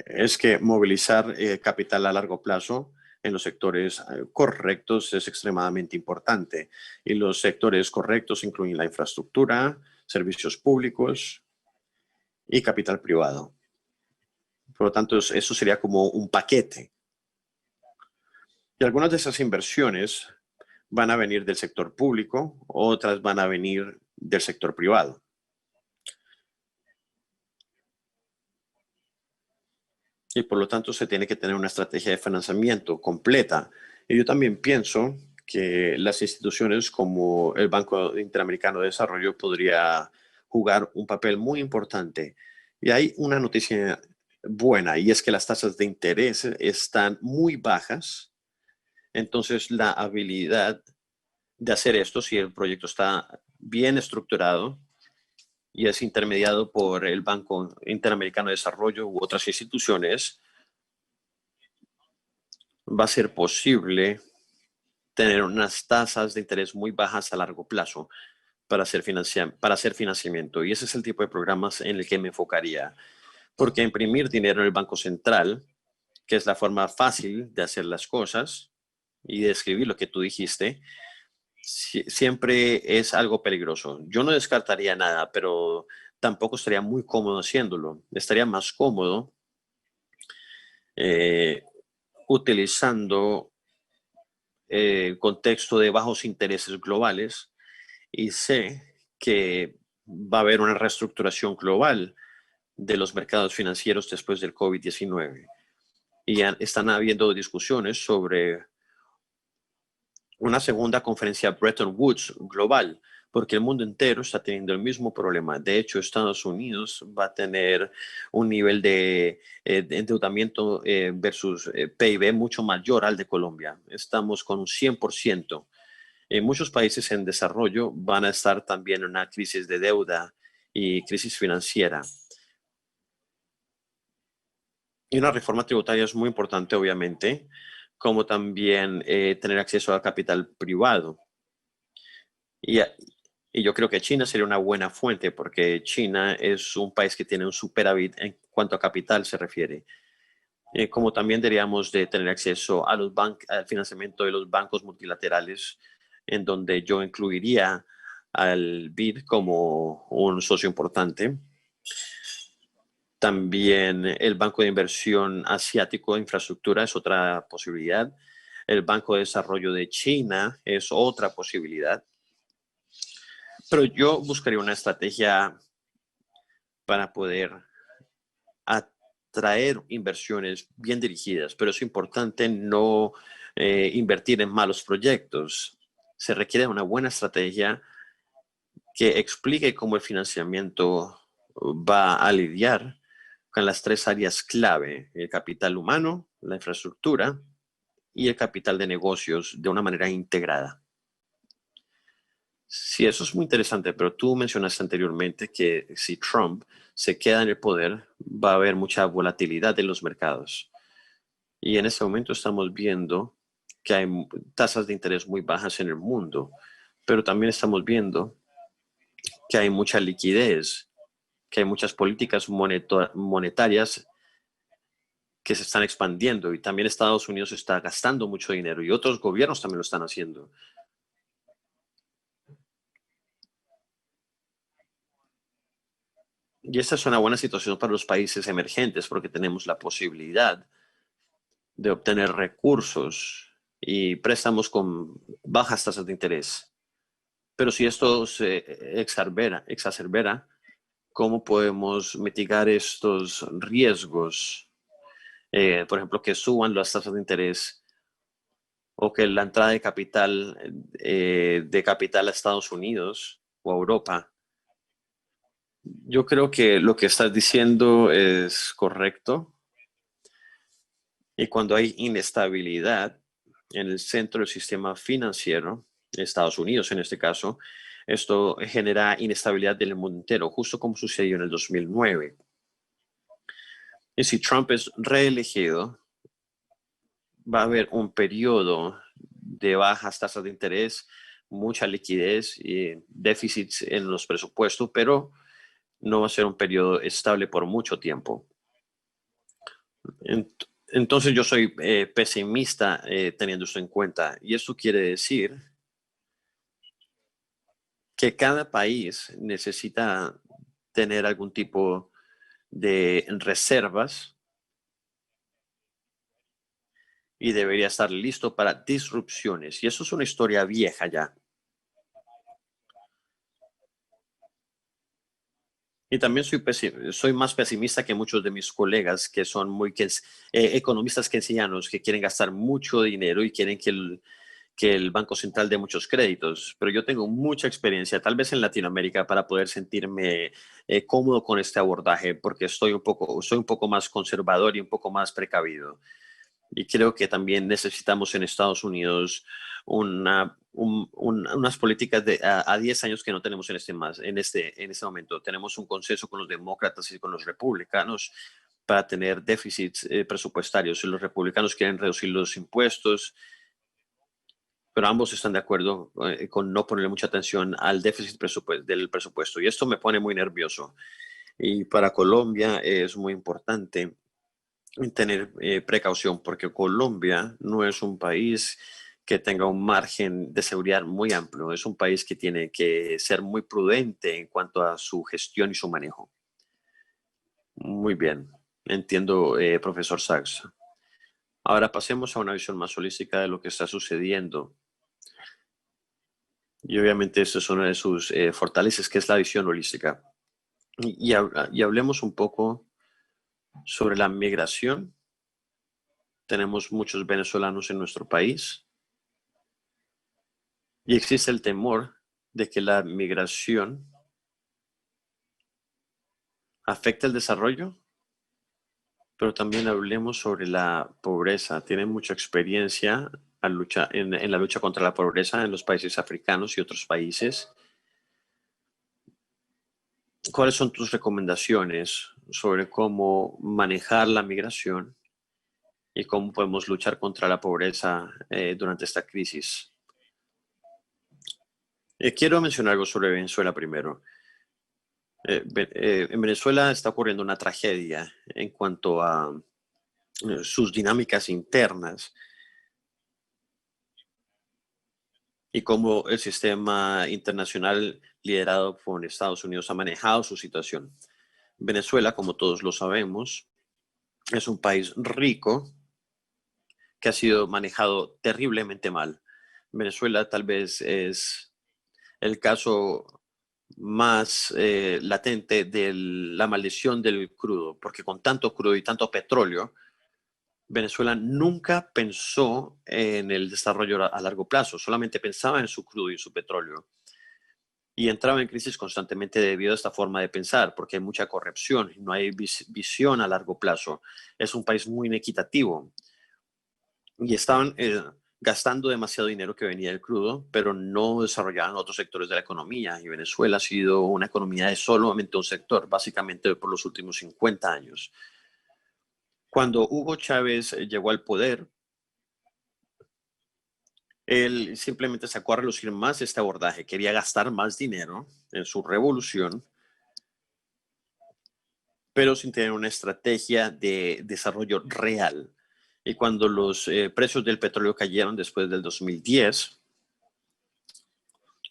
es que movilizar capital a largo plazo en los sectores correctos es extremadamente importante. Y los sectores correctos incluyen la infraestructura, servicios públicos y capital privado. Por lo tanto, eso sería como un paquete. Y algunas de esas inversiones van a venir del sector público, otras van a venir del sector privado. Y por lo tanto se tiene que tener una estrategia de financiamiento completa. Y yo también pienso que las instituciones como el Banco Interamericano de Desarrollo podría jugar un papel muy importante. Y hay una noticia buena y es que las tasas de interés están muy bajas. Entonces la habilidad de hacer esto, si el proyecto está bien estructurado y es intermediado por el Banco Interamericano de Desarrollo u otras instituciones, va a ser posible tener unas tasas de interés muy bajas a largo plazo para hacer financiamiento. Y ese es el tipo de programas en el que me enfocaría. Porque imprimir dinero en el Banco Central, que es la forma fácil de hacer las cosas y de escribir lo que tú dijiste, siempre es algo peligroso. Yo no descartaría nada, pero tampoco estaría muy cómodo haciéndolo. Estaría más cómodo utilizando el contexto de bajos intereses globales, y sé que va a haber una reestructuración global de los mercados financieros después del COVID-19. Y están habiendo discusiones sobre una segunda conferencia Bretton Woods global, porque el mundo entero está teniendo el mismo problema. De hecho, Estados Unidos va a tener un nivel de endeudamiento versus PIB mucho mayor al de Colombia. Estamos con un 100%. Muchos países en desarrollo van a estar también en una crisis de deuda y crisis financiera. Y una reforma tributaria es muy importante, obviamente, como también tener acceso a capital privado. Y yo creo que China sería una buena fuente, porque China es un país que tiene un superávit en cuanto a capital se refiere. Como también deberíamos de tener acceso a al financiamiento de los bancos multilaterales, en donde yo incluiría al BID como un socio importante. También el Banco de Inversión Asiático de Infraestructura es otra posibilidad. El Banco de Desarrollo de China es otra posibilidad. Pero yo buscaría una estrategia para poder atraer inversiones bien dirigidas, pero es importante no invertir en malos proyectos. Se requiere una buena estrategia que explique cómo el financiamiento va a lidiar con las tres áreas clave: el capital humano, la infraestructura y el capital de negocios, de una manera integrada. Sí, eso es muy interesante, pero tú mencionaste anteriormente que si Trump se queda en el poder, va a haber mucha volatilidad en los mercados. Y en este momento estamos viendo que hay tasas de interés muy bajas en el mundo, pero también estamos viendo que hay mucha liquidez, que hay muchas políticas monetarias que se están expandiendo, y también Estados Unidos está gastando mucho dinero y otros gobiernos también lo están haciendo. Y esta es una buena situación para los países emergentes, porque tenemos la posibilidad de obtener recursos y préstamos con bajas tasas de interés. Pero si esto se exacerbera, ¿cómo podemos mitigar estos riesgos? Por ejemplo, que suban las tasas de interés, o que la entrada de capital a Estados Unidos o a Europa. Yo creo que lo que estás diciendo es correcto. Y cuando hay inestabilidad en el centro del sistema financiero, Estados Unidos en este caso, esto genera inestabilidad del mundo entero, justo como sucedió en el 2009. Y si Trump es reelegido, va a haber un periodo de bajas tasas de interés, mucha liquidez y déficits en los presupuestos, pero no va a ser un periodo estable por mucho tiempo. Entonces yo soy pesimista teniendo esto en cuenta, y eso quiere decir que cada país necesita tener algún tipo de reservas y debería estar listo para disrupciones. Y eso es una historia vieja ya. Y también soy más pesimista que muchos de mis colegas, que son economistas keynesianos, que quieren gastar mucho dinero y quieren que el Banco Central dé muchos créditos. Pero yo tengo mucha experiencia, tal vez en Latinoamérica, para poder sentirme cómodo con este abordaje, porque soy un poco más conservador y un poco más precavido. Y creo que también necesitamos en Estados Unidos unas políticas a 10 años que no tenemos en este momento. Tenemos un consenso con los demócratas y con los republicanos para tener déficits presupuestarios. Los republicanos quieren reducir los impuestos, pero ambos están de acuerdo con no ponerle mucha atención al déficit del presupuesto. Y esto me pone muy nervioso. Y para Colombia es muy importante tener precaución, porque Colombia no es un país que tenga un margen de seguridad muy amplio. Es un país que tiene que ser muy prudente en cuanto a su gestión y su manejo. Muy bien, entiendo, profesor Sachs. Ahora pasemos a una visión más holística de lo que está sucediendo. Y obviamente esa es una de sus fortalezas, que es la visión holística. Y hablemos un poco sobre la migración. Tenemos muchos venezolanos en nuestro país y existe el temor de que la migración afecte el desarrollo, pero también hablemos sobre la pobreza. Tienen mucha experiencia en la lucha contra la pobreza en los países africanos y otros países. ¿Cuáles son tus recomendaciones sobre cómo manejar la migración y cómo podemos luchar contra la pobreza durante esta crisis? Quiero mencionar algo sobre Venezuela primero. En Venezuela está ocurriendo una tragedia en cuanto a sus dinámicas internas y cómo el sistema internacional liderado por Estados Unidos ha manejado su situación. Venezuela, como todos lo sabemos, es un país rico que ha sido manejado terriblemente mal. Venezuela tal vez es el caso más latente de la maldición del crudo, porque con tanto crudo y tanto petróleo, Venezuela nunca pensó en el desarrollo a largo plazo, solamente pensaba en su crudo y su petróleo. Y entraba en crisis constantemente debido a esta forma de pensar, porque hay mucha corrupción, no hay visión a largo plazo. Es un país muy inequitativo. Y estaban gastando demasiado dinero que venía del crudo, pero no desarrollaban otros sectores de la economía. Y Venezuela ha sido una economía de solamente un sector, básicamente por los últimos 50 años. Cuando Hugo Chávez llegó al poder, él simplemente sacó a relucir más este abordaje. Quería gastar más dinero en su revolución, pero sin tener una estrategia de desarrollo real. Y cuando los precios del petróleo cayeron después del 2010,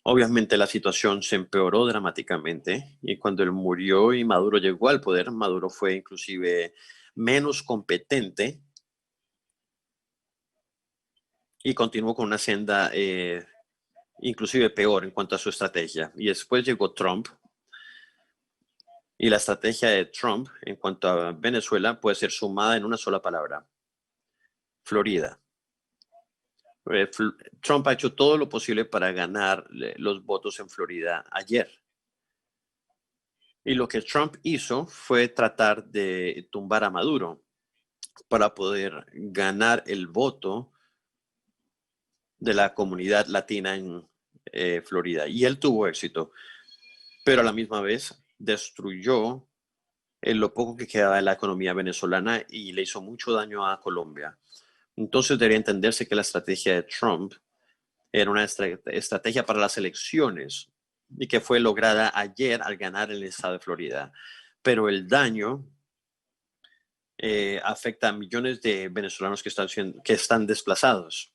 obviamente la situación se empeoró dramáticamente. Y cuando él murió y Maduro llegó al poder, Maduro fue inclusive menos competente y continuó con una senda inclusive peor en cuanto a su estrategia. Y después llegó Trump. Y la estrategia de Trump en cuanto a Venezuela puede ser sumada en una sola palabra: Florida. Trump ha hecho todo lo posible para ganar los votos en Florida ayer. Y lo que Trump hizo fue tratar de tumbar a Maduro para poder ganar el voto de la comunidad latina en Florida. Y él tuvo éxito, pero a la misma vez destruyó lo poco que quedaba de la economía venezolana y le hizo mucho daño a Colombia. Entonces debería entenderse que la estrategia de Trump era una estrategia para las elecciones y que fue lograda ayer al ganar el estado de Florida. Pero el daño afecta a millones de venezolanos que están desplazados.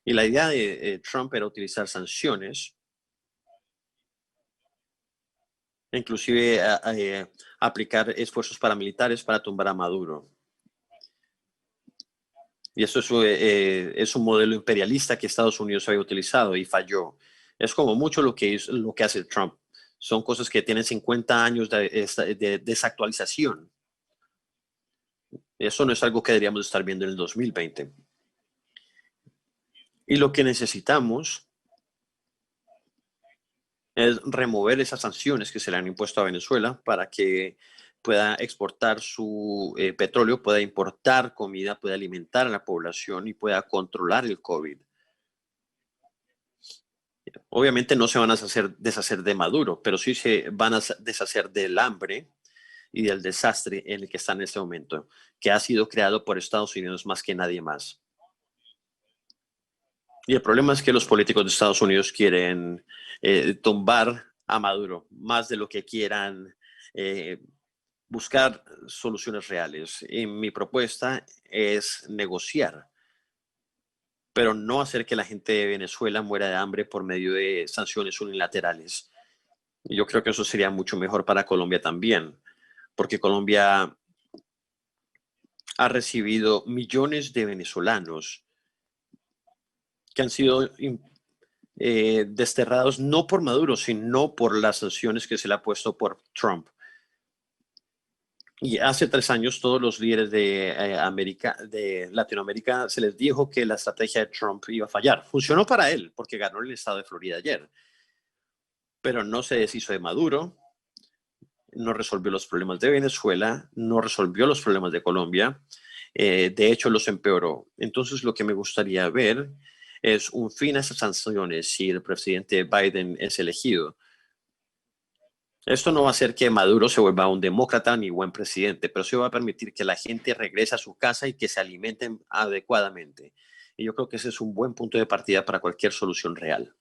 Y la idea de Trump era utilizar sanciones, inclusive aplicar esfuerzos paramilitares para tumbar a Maduro. Y eso es un modelo imperialista que Estados Unidos había utilizado y falló. Es como mucho lo que hace Trump. Son cosas que tienen 50 años de desactualización. Eso no es algo que deberíamos estar viendo en el 2020. Y lo que necesitamos es remover esas sanciones que se le han impuesto a Venezuela para que pueda exportar su petróleo, pueda importar comida, pueda alimentar a la población y pueda controlar el COVID. Obviamente no se van a deshacer de Maduro, pero sí se van a deshacer del hambre y del desastre en el que está en este momento, que ha sido creado por Estados Unidos más que nadie más. Y el problema es que los políticos de Estados Unidos quieren tumbar a Maduro más de lo que quieran buscar soluciones reales. Y mi propuesta es negociar pero no hacer que la gente de Venezuela muera de hambre por medio de sanciones unilaterales. Yo creo que eso sería mucho mejor para Colombia también, porque Colombia ha recibido millones de venezolanos que han sido desterrados no por Maduro, sino por las sanciones que se le ha puesto por Trump. Y hace 3 años todos los líderes de Latinoamérica se les dijo que la estrategia de Trump iba a fallar. Funcionó para él porque ganó el estado de Florida ayer, pero no se deshizo de Maduro, no resolvió los problemas de Venezuela, no resolvió los problemas de Colombia, de hecho los empeoró. Entonces lo que me gustaría ver es un fin a esas sanciones si el presidente Biden es elegido. Esto no va a hacer que Maduro se vuelva un demócrata ni buen presidente, pero sí va a permitir que la gente regrese a su casa y que se alimenten adecuadamente. Y yo creo que ese es un buen punto de partida para cualquier solución real.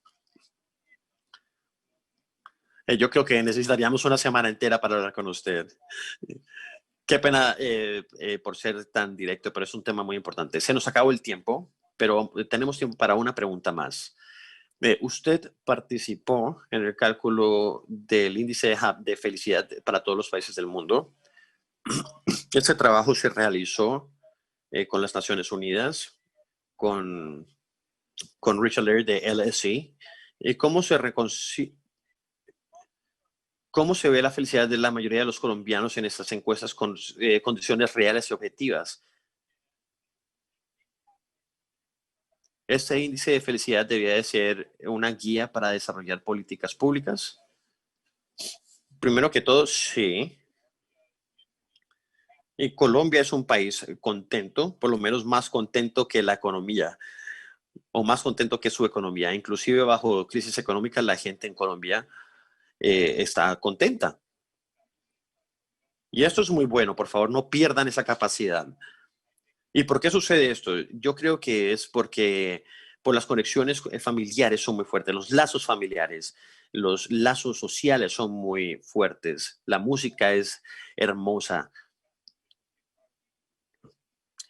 Yo creo que necesitaríamos una semana entera para hablar con usted. Qué pena por ser tan directo, pero es un tema muy importante. Se nos acabó el tiempo, pero tenemos tiempo para una pregunta más. Usted participó en el cálculo del índice de felicidad para todos los países del mundo. Ese trabajo se realizó con las Naciones Unidas, con Richard Lear de LSE. ¿Cómo se ve la felicidad de la mayoría de los colombianos en estas encuestas con condiciones reales y objetivas? ¿Este índice de felicidad debía de ser una guía para desarrollar políticas públicas? Primero que todo, sí. Y Colombia es un país contento, por lo menos más contento que la economía, o más contento que su economía. Inclusive bajo crisis económica, la gente en Colombia está contenta. Y esto es muy bueno, por favor, no pierdan esa capacidad. ¿Y por qué sucede esto? Yo creo que es porque por las conexiones familiares son muy fuertes, los lazos familiares, los lazos sociales son muy fuertes, la música es hermosa,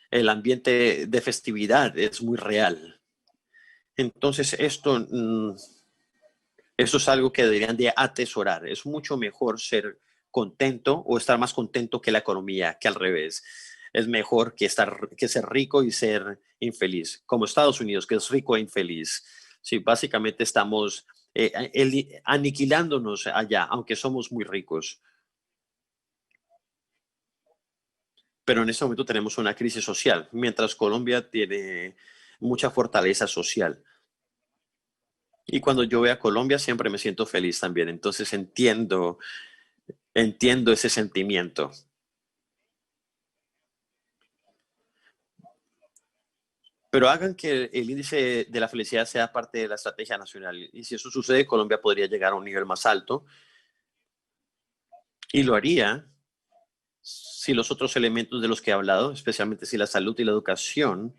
el ambiente de festividad es muy real. Entonces esto es algo que deberían de atesorar. Es mucho mejor ser contento o estar más contento que la economía, que al revés. Es mejor que ser rico y ser infeliz, como Estados Unidos, que es rico e infeliz. Sí, básicamente estamos aniquilándonos allá, aunque somos muy ricos. Pero en este momento tenemos una crisis social, mientras Colombia tiene mucha fortaleza social. Y cuando yo veo a Colombia siempre me siento feliz también. Entonces entiendo ese sentimiento. Pero hagan que el índice de la felicidad sea parte de la estrategia nacional. Y si eso sucede, Colombia podría llegar a un nivel más alto. Y lo haría si los otros elementos de los que he hablado, especialmente si la salud y la educación,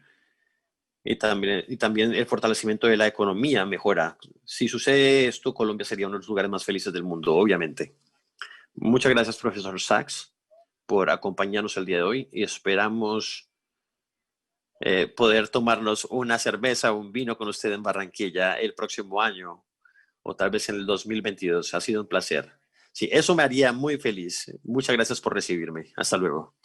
y también el fortalecimiento de la economía mejora. Si sucede esto, Colombia sería uno de los lugares más felices del mundo, obviamente. Muchas gracias, profesor Sachs, por acompañarnos el día de hoy y esperamos poder tomarnos una cerveza o un vino con usted en Barranquilla el próximo año o tal vez en el 2022. Ha sido un placer. Sí, eso me haría muy feliz. Muchas gracias por recibirme. Hasta luego.